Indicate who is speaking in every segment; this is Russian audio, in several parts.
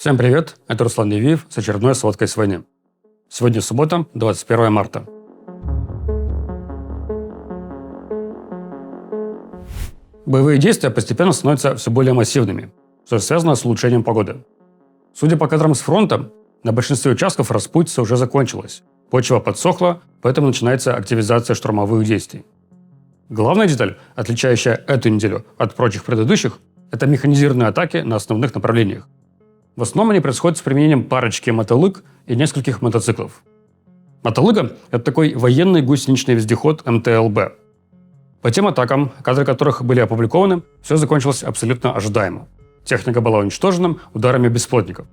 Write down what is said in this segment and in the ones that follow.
Speaker 1: Всем привет, это Руслан Левиев с очередной сводкой с войны. Сегодня суббота, 21 марта. Боевые действия постепенно становятся все более массивными, что связано с улучшением погоды. Судя по кадрам с фронта, на большинстве участков распутица уже закончилась. Почва подсохла, поэтому начинается активизация штурмовых действий. Главная деталь, отличающая эту неделю от прочих предыдущих, это механизированные атаки на основных направлениях. В основном они происходят с применением парочки мотолыг и нескольких мотоциклов. Мотолыга – это такой военный гусеничный вездеход МТЛБ. По тем атакам, кадры которых были опубликованы, все закончилось абсолютно ожидаемо. Техника была уничтожена ударами беспилотников.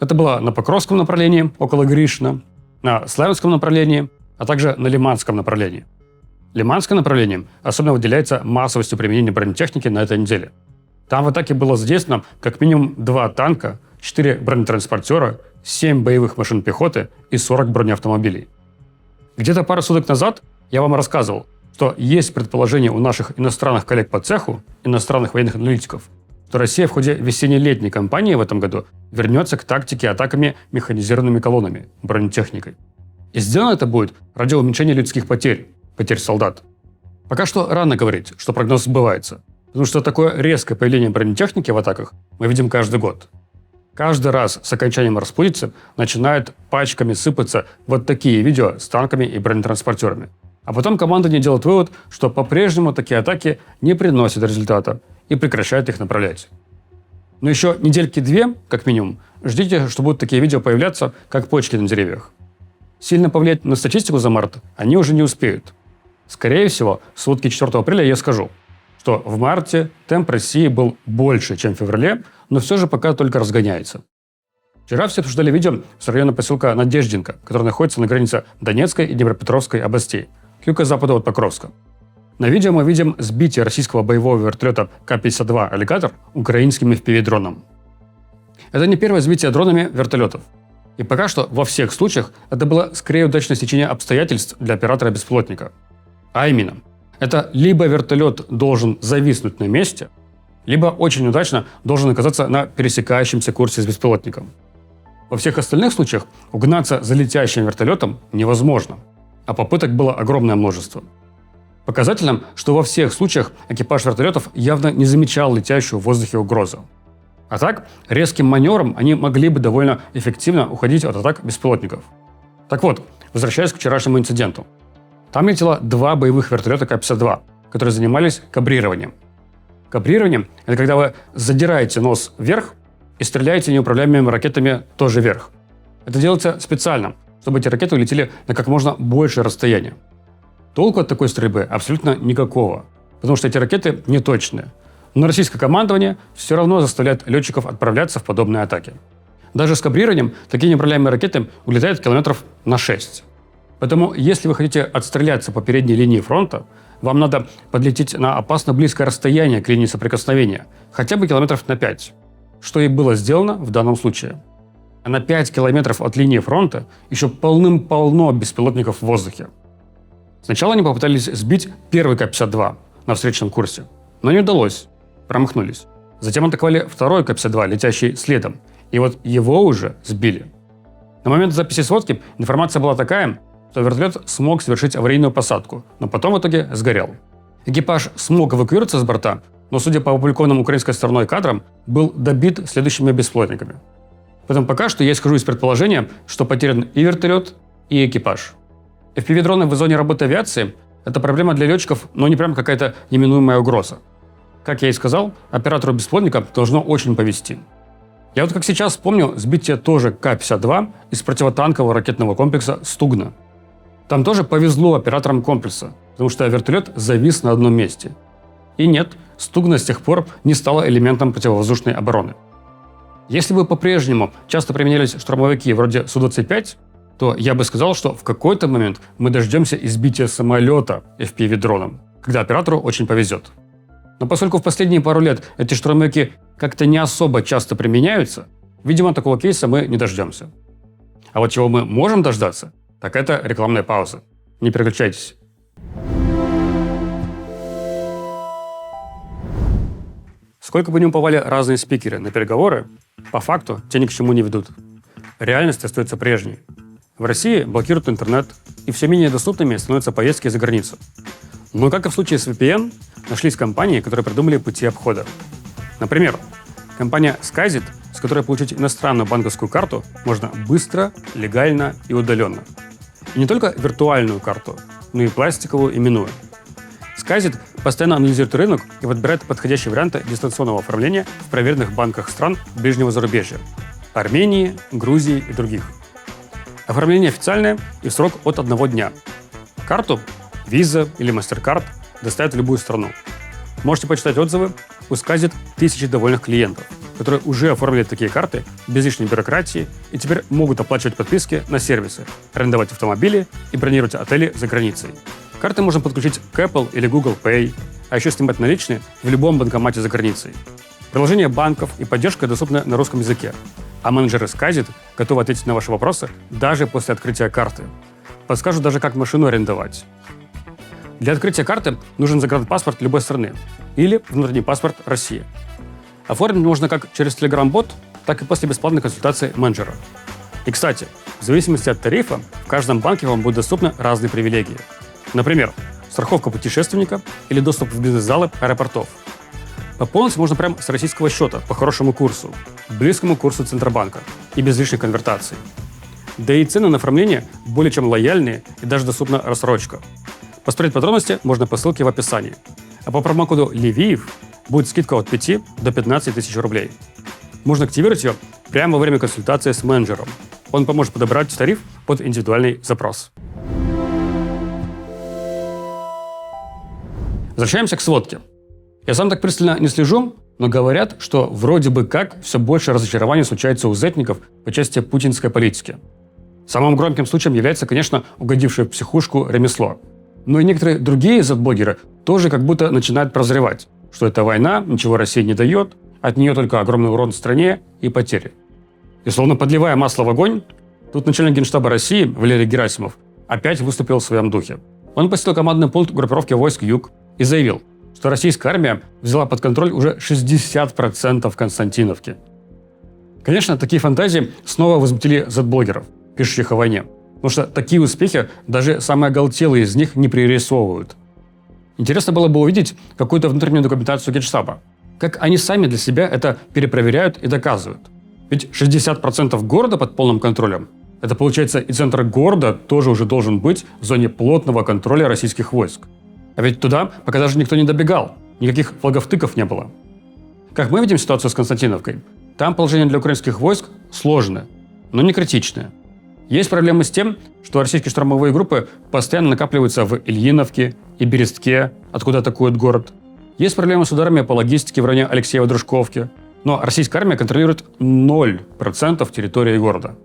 Speaker 1: Это было на Покровском направлении, около Гришина, на Славянском направлении, а также на Лиманском направлении. Лиманское направление особенно выделяется массовостью применения бронетехники на этой неделе. Там в атаке было задействовано как минимум 2 танка, 4 бронетранспортера, 7 боевых машин пехоты и 40 бронеавтомобилей. Где-то пару суток назад я вам рассказывал, что есть предположение у наших иностранных коллег по цеху, иностранных военных аналитиков, что Россия в ходе весенне-летней кампании в этом году вернется к тактике атаками механизированными колоннами, бронетехникой. И сделано это будет ради уменьшения людских потерь солдат. Пока что рано говорить, что прогноз сбывается, потому что такое резкое появление бронетехники в атаках мы видим каждый год. Каждый раз с окончанием распутицы начинают пачками сыпаться вот такие видео с танками и бронетранспортерами. А потом командование делает вывод, что по-прежнему такие атаки не приносят результата и прекращает их направлять. Но еще недельки 2, как минимум, ждите, что будут такие видео появляться, как почки на деревьях. Сильно повлиять на статистику за март они уже не успеют. Скорее всего, в сводке 4 апреля я скажу, что в марте темп России был больше, чем в феврале, но все же пока только разгоняется. Вчера все обсуждали видео с района поселка Надеждинка, который находится на границе Донецкой и Днепропетровской областей, к юго-западу от Покровска. На видео мы видим сбитие российского боевого вертолета К-52 «Аллигатор» украинским FPV-дроном. Это не первое сбитие дронами вертолетов. И пока что во всех случаях это было скорее удачное стечение обстоятельств для оператора беспилотника. А именно, это либо вертолет должен зависнуть на месте, либо очень удачно должен оказаться на пересекающемся курсе с беспилотником. Во всех остальных случаях угнаться за летящим вертолетом невозможно, а попыток было огромное множество. Показательно, что во всех случаях экипаж вертолетов явно не замечал летящую в воздухе угрозу. А так, резким маневром они могли бы довольно эффективно уходить от атак беспилотников. Так вот, возвращаясь к вчерашнему инциденту. Там летело 2 боевых вертолета К-52, которые занимались кабрированием. Кабрирование – это когда вы задираете нос вверх и стреляете неуправляемыми ракетами тоже вверх. Это делается специально, чтобы эти ракеты улетели на как можно большее расстояние. Толку от такой стрельбы абсолютно никакого, потому что эти ракеты неточные. Но российское командование все равно заставляет летчиков отправляться в подобные атаки. Даже с кабрированием такие неуправляемые ракеты улетают километров на 6. Поэтому, если вы хотите отстреляться по передней линии фронта, вам надо подлететь на опасно близкое расстояние к линии соприкосновения, хотя бы километров на 5, что и было сделано в данном случае. А на 5 километров от линии фронта еще полным-полно беспилотников в воздухе. Сначала они попытались сбить первый К-52 на встречном курсе, но не удалось, промахнулись. Затем атаковали второй К-52, летящий следом, и вот его уже сбили. На момент записи сводки информация была такая, что вертолет смог совершить аварийную посадку, но потом в итоге сгорел. Экипаж смог эвакуироваться с борта, но, судя по опубликованным украинской стороной кадрам, был добит следующими беспилотниками. Поэтому пока что я исхожу из предположения, что потерян и вертолет, и экипаж. FPV-дроны в зоне работы авиации – это проблема для летчиков, но не прям какая-то неминуемая угроза. Как я и сказал, оператору беспилотника должно очень повезти. Я вот как сейчас помню сбитие тоже К-52 из противотанкового ракетного комплекса «Стугна». Там тоже повезло операторам комплекса, потому что вертолет завис на одном месте. И нет, Стугна с тех пор не стала элементом противовоздушной обороны. Если бы по-прежнему часто применялись штурмовики вроде Су-25, то я бы сказал, что в какой-то момент мы дождемся избития самолета FPV-дроном, когда оператору очень повезет. Но поскольку в последние пару лет эти штурмовики как-то не особо часто применяются, видимо, такого кейса мы не дождемся. А вот чего мы можем дождаться, так это рекламная пауза. Не переключайтесь. Сколько бы ни уповали разные спикеры на переговоры, по факту те ни к чему не ведут. Реальность остается прежней. В России блокируют интернет, и все менее доступными становятся поездки за границу. Но, как и в случае с VPN, нашлись компании, которые придумали пути обхода. Например, компания Skyzit, с которой получить иностранную банковскую карту можно быстро, легально и удаленно. И не только виртуальную карту, но и пластиковую именную. Skyzit постоянно анализирует рынок и подбирает подходящие варианты дистанционного оформления в проверенных банках стран ближнего зарубежья – Армении, Грузии и других. Оформление официальное и в срок от 1 дня. Карту Visa или MasterCard доставят в любую страну. Можете почитать отзывы. У Skyzit тысячи довольных клиентов, которые уже оформили такие карты без лишней бюрократии и теперь могут оплачивать подписки на сервисы, арендовать автомобили и бронировать отели за границей. Карты можно подключить к Apple или Google Pay, а еще снимать наличные в любом банкомате за границей. Приложения банков и поддержка доступны на русском языке, а менеджеры Skyzit готовы ответить на ваши вопросы даже после открытия карты. Подскажут даже, как машину арендовать. Для открытия карты нужен загранпаспорт любой страны или внутренний паспорт России. Оформить можно как через Telegram-бот, так и после бесплатной консультации менеджера. И, кстати, в зависимости от тарифа, в каждом банке вам будут доступны разные привилегии. Например, страховка путешественника или доступ в бизнес-залы аэропортов. Пополнить можно прямо с российского счета по хорошему курсу, близкому курсу Центробанка и без лишних конвертаций. Да и цены на оформление более чем лояльные и даже доступна рассрочка. Посмотреть подробности можно по ссылке в описании. А по промокоду Левиев будет скидка от 5 до 15 тысяч рублей. Можно активировать ее прямо во время консультации с менеджером. Он поможет подобрать тариф под индивидуальный запрос. Возвращаемся к сводке. Я сам так пристально не слежу, но говорят, что вроде бы как все больше разочарований случается у зетников по части путинской политики. Самым громким случаем является, конечно, угодившее в психушку ремесло. Но и некоторые другие зет-блогеры тоже как будто начинают прозревать, что эта война ничего России не дает, от нее только огромный урон стране и потери. И словно подливая масло в огонь, тут начальник Генштаба России Валерий Герасимов опять выступил в своем духе. Он посетил командный пункт группировки войск «Юг» и заявил, что российская армия взяла под контроль уже 60% Константиновки. Конечно, такие фантазии снова возмутили зет-блогеров, пишущих о войне, потому что такие успехи даже самые оголтелые из них не пририсовывают. Интересно было бы увидеть какую-то внутреннюю документацию Генштаба, как они сами для себя это перепроверяют и доказывают. Ведь 60% города под полным контролем – это, получается, и центр города тоже уже должен быть в зоне плотного контроля российских войск. А ведь туда пока даже никто не добегал, никаких флагов-тыков не было. Как мы видим ситуацию с Константиновкой, там положение для украинских войск сложное, но не критичное. Есть проблемы с тем, что российские штурмовые группы постоянно накапливаются в Ильиновке и Берестке, откуда атакуют город. Есть проблемы с ударами по логистике в районе Алексеево-Дружковки. Но российская армия контролирует 0% территории города.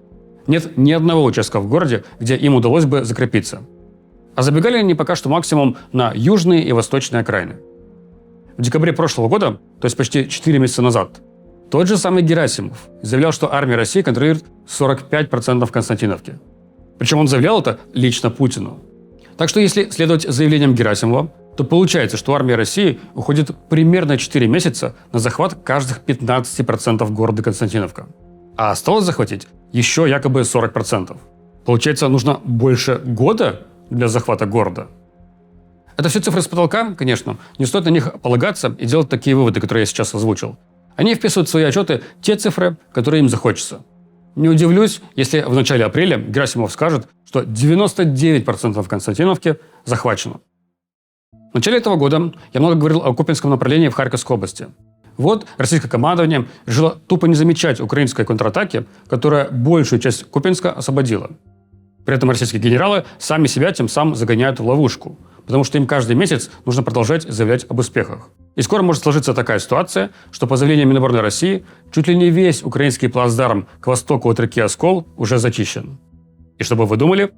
Speaker 1: Нет ни одного участка в городе, где им удалось бы закрепиться. А забегали они пока что максимум на южные и восточные окраины. В декабре прошлого года, то есть почти 4 месяца назад, тот же самый Герасимов заявлял, что армия России контролирует 45% Константиновки. Причем он заявлял это лично Путину. Так что если следовать заявлениям Герасимова, то получается, что армия России уходит примерно 4 месяца на захват каждых 15% города Константиновка. А осталось захватить еще якобы 40%. Получается, нужно больше года для захвата города. Это все цифры с потолка, конечно. Не стоит на них полагаться и делать такие выводы, которые я сейчас озвучил. Они вписывают в свои отчеты те цифры, которые им захочется. Не удивлюсь, если в начале апреля Герасимов скажет, что 99% Константиновки захвачено. В начале этого года я много говорил о Купянском направлении в Харьковской области. Вот российское командование решило тупо не замечать украинской контратаки, которая большую часть Купянска освободила. При этом российские генералы сами себя тем самым загоняют в ловушку, потому что им каждый месяц нужно продолжать заявлять об успехах. И скоро может сложиться такая ситуация, что по заявлению Минобороны России чуть ли не весь украинский плацдарм к востоку от реки Оскол уже зачищен. И чтобы вы думали,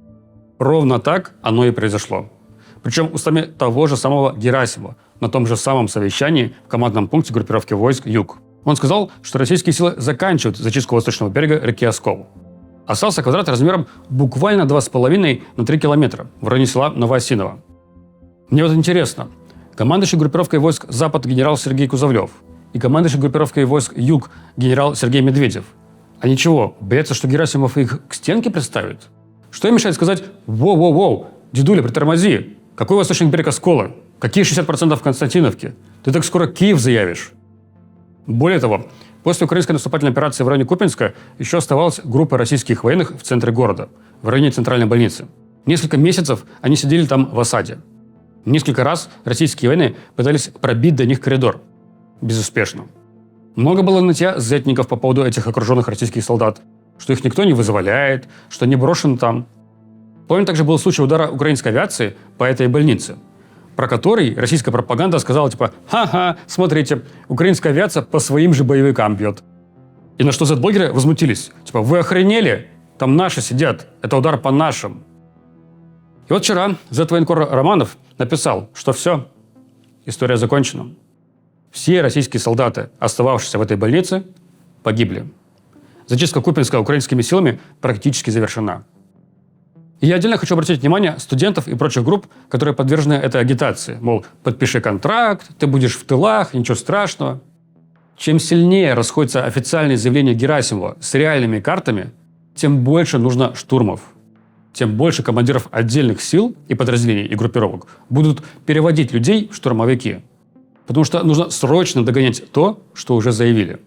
Speaker 1: ровно так оно и произошло. Причем устами того же самого Герасимова на том же самом совещании в командном пункте группировки войск «Юг». Он сказал, что российские силы заканчивают зачистку восточного берега реки Оскол. Остался квадрат размером буквально 2,5 на 3 километра в районе села Новоосиново. Мне вот интересно, командующий группировкой войск «Запад» генерал Сергей Кузовлев и командующий группировкой войск «Юг» генерал Сергей Медведев. А ничего, боятся, что Герасимов их к стенке представит? Что им мешает сказать: «Воу-воу-воу, дедуля, притормози! Какой восточный берег Оскола? Какие 60% в Константиновке? Ты так скоро Киев заявишь!» Более того, после украинской наступательной операции в районе Купянска еще оставалась группа российских военных в центре города, в районе центральной больницы. Несколько месяцев они сидели там в осаде. Несколько раз российские военные пытались пробить до них коридор. Безуспешно. Много было нытья зетников по поводу этих окруженных российских солдат, что их никто не вызволяет, что они брошены там. Помню, также был случай удара украинской авиации по этой больнице, про который российская пропаганда сказала типа: «Ха-ха, смотрите, украинская авиация по своим же боевикам бьет». И на что зет-блогеры возмутились. Типа: «Вы охренели? Там наши сидят, это удар по нашим». И вот вчера зет-военкор Романов написал, что все, история закончена. Все российские солдаты, остававшиеся в этой больнице, погибли. Зачистка Купянска украинскими силами практически завершена. И я отдельно хочу обратить внимание студентов и прочих групп, которые подвержены этой агитации. Мол, подпиши контракт, ты будешь в тылах, ничего страшного. Чем сильнее расходятся официальные заявления Герасимова с реальными картами, тем больше нужно штурмов. Тем больше командиров отдельных сил и подразделений и группировок будут переводить людей в штурмовики. Потому что нужно срочно догонять то, что уже заявили.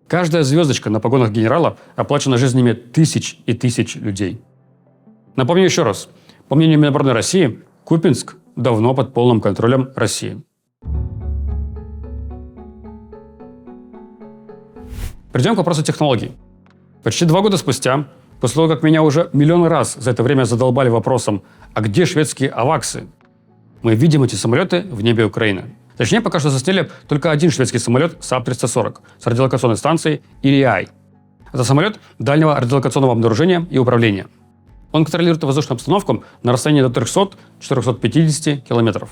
Speaker 1: Каждая звездочка на погонах генерала оплачена жизнями тысяч и тысяч людей. Напомню еще раз. По мнению Минобороны России, Купянск давно под полным контролем России. Перейдем к вопросу технологий. Почти 2 года спустя, после того, как меня уже миллион раз за это время задолбали вопросом: а где шведские аваксы? Мы видим эти самолеты в небе Украины. Точнее, пока что засняли только один шведский самолет САП-340 с радиолокационной станцией Ириай. Это самолет дальнего радиолокационного обнаружения и управления. Он контролирует воздушную обстановку на расстоянии до 300-450 километров.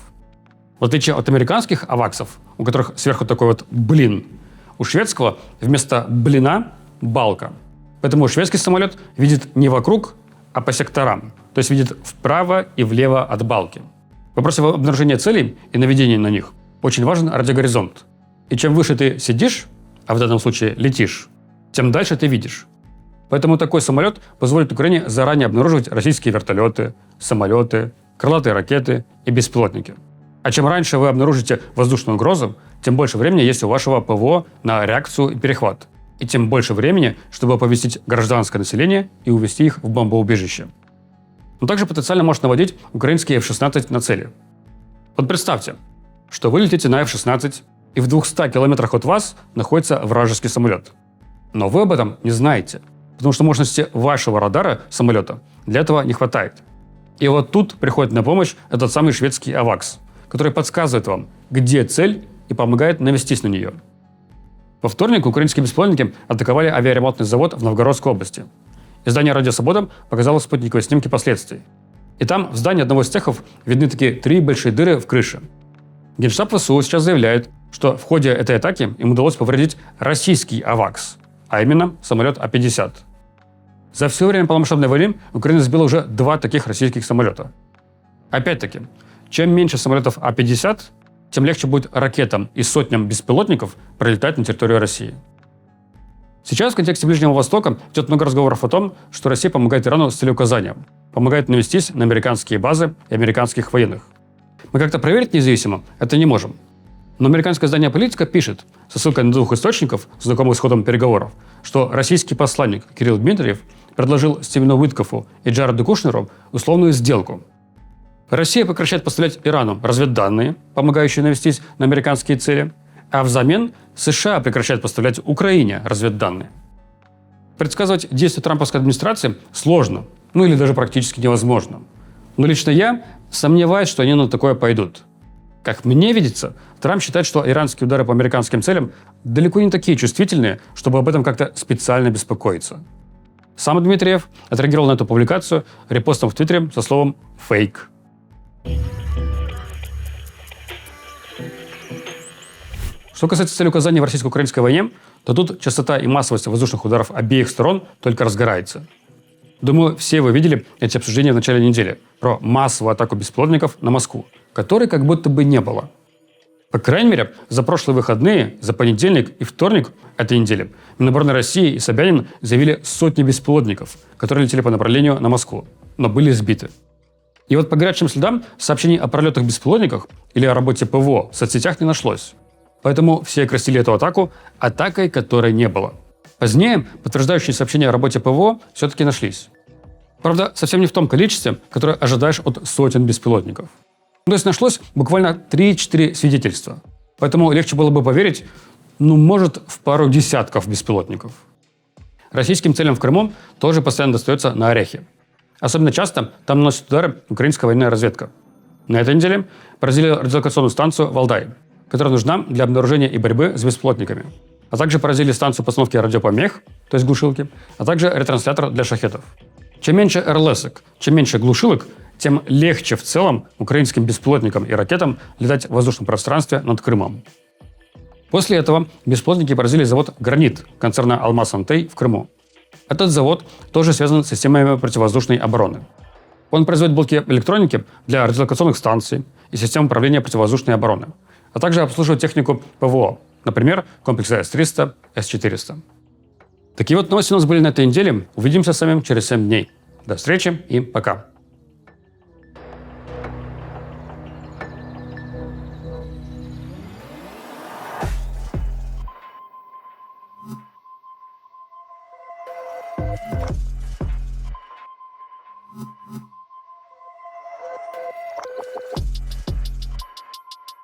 Speaker 1: В отличие от американских аваксов, у которых сверху такой вот блин, у шведского вместо блина балка. Поэтому шведский самолет видит не вокруг, а по секторам. То есть видит вправо и влево от балки. В вопросе обнаружения целей и наведения на них очень важен радиогоризонт. И чем выше ты сидишь, а в данном случае летишь, тем дальше ты видишь. Поэтому такой самолет позволит Украине заранее обнаруживать российские вертолеты, самолеты, крылатые ракеты и беспилотники. А чем раньше вы обнаружите воздушную угрозу, тем больше времени есть у вашего ПВО на реакцию и перехват. И тем больше времени, чтобы оповестить гражданское население и увезти их в бомбоубежище. Но также потенциально может наводить украинские F-16 на цели. Вот представьте, что вы летите на F-16, и в 200 километрах от вас находится вражеский самолет. Но вы об этом не знаете, потому что мощности вашего радара самолета для этого не хватает. И вот тут приходит на помощь этот самый шведский авакс, который подсказывает вам, где цель, и помогает навестись на нее. Во вторник украинские беспилотники атаковали авиаремонтный завод в Новгородской области. Издание «Радио Свобода» показало спутниковые снимки последствий. И там в здании одного из цехов видны такие 3 большие дыры в крыше. Генштаб ВСУ сейчас заявляет, что в ходе этой атаки им удалось повредить российский авакс, а именно самолет А-50. За все время полномасштабной войны Украина сбила уже 2 таких российских самолета. Опять-таки, чем меньше самолетов А-50, тем легче будет ракетам и сотням беспилотников пролетать на территорию России. Сейчас в контексте Ближнего Востока идет много разговоров о том, что Россия помогает Ирану с целеуказанием, помогает навестись на американские базы и американских военных. Мы как-то проверить независимо это не можем. Но американское издание «Политика» пишет, со ссылкой на 2 источников, знакомых с ходом переговоров, что российский посланник Кирилл Дмитриев предложил Стивену Уиткофу и Джареду Кушнеру условную сделку. Россия прекращает поставлять Ирану разведданные, помогающие навестись на американские цели, а взамен США прекращает поставлять Украине разведданные. Предсказывать действия трамповской администрации сложно, или даже практически невозможно. Но лично я сомневаюсь, что они на такое пойдут. Как мне видится, Трамп считает, что иранские удары по американским целям далеко не такие чувствительные, чтобы об этом как-то специально беспокоиться. Сам Дмитриев отреагировал на эту публикацию репостом в Твиттере со словом «фейк». Что касается целеуказания в российско-украинской войне, то тут частота и массовость воздушных ударов обеих сторон только разгорается. Думаю, все вы видели эти обсуждения в начале недели про массовую атаку беспилотников на Москву, которой как будто бы не было. По крайней мере, за прошлые выходные, за понедельник и вторник этой недели Минобороны России и Собянин заявили сотни беспилотников, которые летели по направлению на Москву, но были сбиты. И вот по горячим следам сообщений о пролетах беспилотниках или о работе ПВО в соцсетях не нашлось. Поэтому все окрестили эту атаку атакой, которой не было. Позднее подтверждающие сообщения о работе ПВО все-таки нашлись. Правда, совсем не в том количестве, которое ожидаешь от сотен беспилотников. То есть нашлось буквально 3-4 свидетельства. Поэтому легче было бы поверить, может, в пару десятков беспилотников. Российским целям в Крыму тоже постоянно достается на орехи. Особенно часто там наносит удары украинская военная разведка. На этой неделе поразили радиолокационную станцию «Валдай», которая нужна для обнаружения и борьбы с беспилотниками. А также поразили станцию постановки радиопомех, то есть глушилки, а также ретранслятор для шахедов. Чем меньше РЛСок, чем меньше глушилок, тем легче в целом украинским беспилотникам и ракетам летать в воздушном пространстве над Крымом. После этого беспилотники поразили завод «Гранит» концерна «Алмаз-Антей» в Крыму. Этот завод тоже связан с системами противовоздушной обороны. Он производит блоки электроники для радиолокационных станций и систем управления противовоздушной обороны, а также обслуживает технику ПВО, например, комплексы С-300, С-400. Такие вот новости у нас были на этой неделе. Увидимся с вами через 7 дней. До встречи и пока.